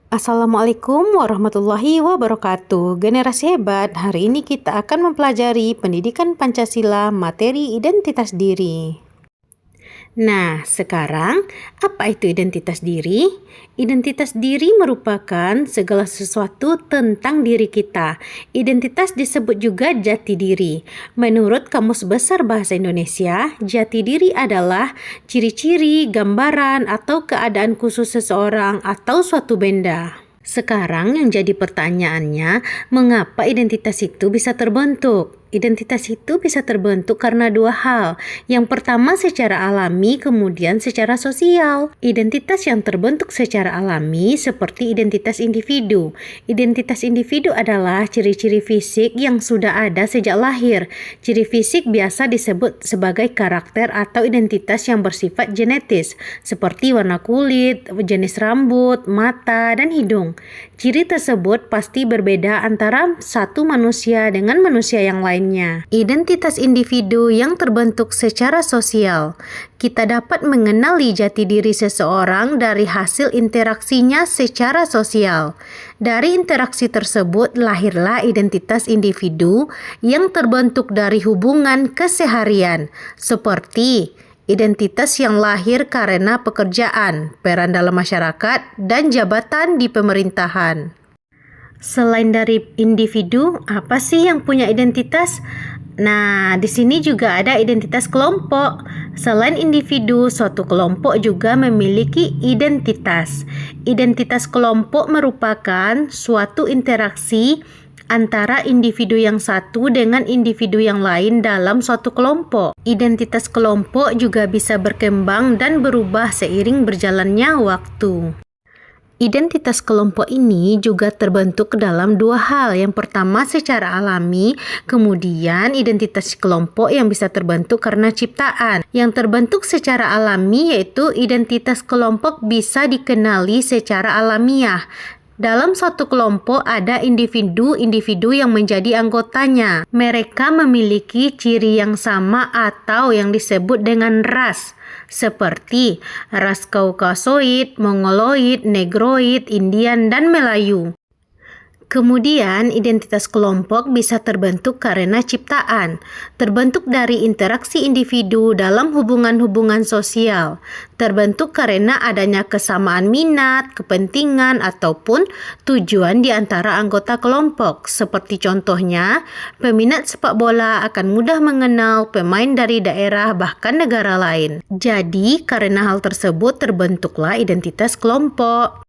Assalamualaikum warahmatullahi wabarakatuh. Generasi hebat, hari ini kita akan mempelajari pendidikan Pancasila materi identitas diri. Nah, sekarang apa itu identitas diri? Identitas diri merupakan segala sesuatu tentang diri kita. Identitas disebut juga jati diri. Menurut Kamus Besar Bahasa Indonesia, jati diri adalah ciri-ciri, gambaran, atau keadaan khusus seseorang atau suatu benda. Sekarang yang jadi pertanyaannya, mengapa identitas itu bisa terbentuk? Identitas itu bisa terbentuk karena dua hal. Yang pertama secara alami, kemudian secara sosial. Identitas yang terbentuk secara alami seperti identitas individu. Identitas individu adalah ciri-ciri fisik yang sudah ada sejak lahir. Ciri fisik biasa disebut sebagai karakter atau identitas yang bersifat genetis, seperti warna kulit, jenis rambut, mata, dan hidung. Ciri tersebut pasti berbeda antara satu manusia dengan manusia yang lain. Identitas individu yang terbentuk secara sosial. Kita dapat mengenali jati diri seseorang dari hasil interaksinya secara sosial. Dari interaksi tersebut lahirlah identitas individu yang terbentuk dari hubungan keseharian, seperti identitas yang lahir karena pekerjaan, peran dalam masyarakat, dan jabatan di pemerintahan. Selain dari individu, apa sih yang punya identitas? Nah, di sini juga ada identitas kelompok. Selain individu, suatu kelompok juga memiliki identitas. Identitas kelompok merupakan suatu interaksi antara individu yang satu dengan individu yang lain dalam suatu kelompok. Identitas kelompok juga bisa berkembang dan berubah seiring berjalannya waktu. Identitas kelompok ini juga terbentuk dalam dua hal. Yang pertama secara alami, kemudian identitas kelompok yang bisa terbentuk karena ciptaan. Yang terbentuk secara alami yaitu identitas kelompok bisa dikenali secara alamiah. Dalam suatu kelompok ada individu-individu yang menjadi anggotanya. Mereka memiliki ciri yang sama atau yang disebut dengan ras, seperti ras Kaukasoid, Mongoloid, Negroid, Indian, dan Melayu. Kemudian, identitas kelompok bisa terbentuk karena ciptaan, terbentuk dari interaksi individu dalam hubungan-hubungan sosial, terbentuk karena adanya kesamaan minat, kepentingan, ataupun tujuan di antara anggota kelompok. Seperti contohnya, peminat sepak bola akan mudah mengenal pemain dari daerah bahkan negara lain. Jadi, karena hal tersebut terbentuklah identitas kelompok.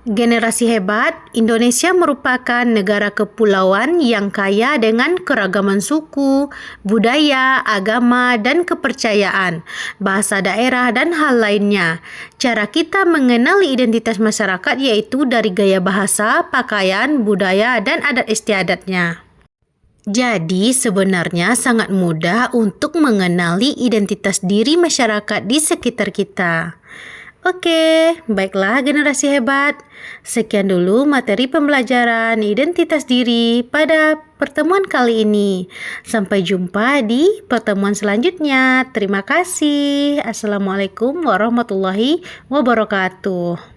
Generasi hebat, Indonesia merupakan negara kepulauan yang kaya dengan keragaman suku, budaya, agama, dan kepercayaan, bahasa daerah, dan hal lainnya. Cara kita mengenali identitas masyarakat yaitu dari gaya bahasa, pakaian, budaya, dan adat istiadatnya. Jadi sebenarnya sangat mudah untuk mengenali identitas diri masyarakat di sekitar kita. Oke, baiklah generasi hebat. Sekian dulu materi pembelajaran identitas diri pada pertemuan kali ini. Sampai jumpa di pertemuan selanjutnya. Terima kasih. Assalamualaikum warahmatullahi wabarakatuh.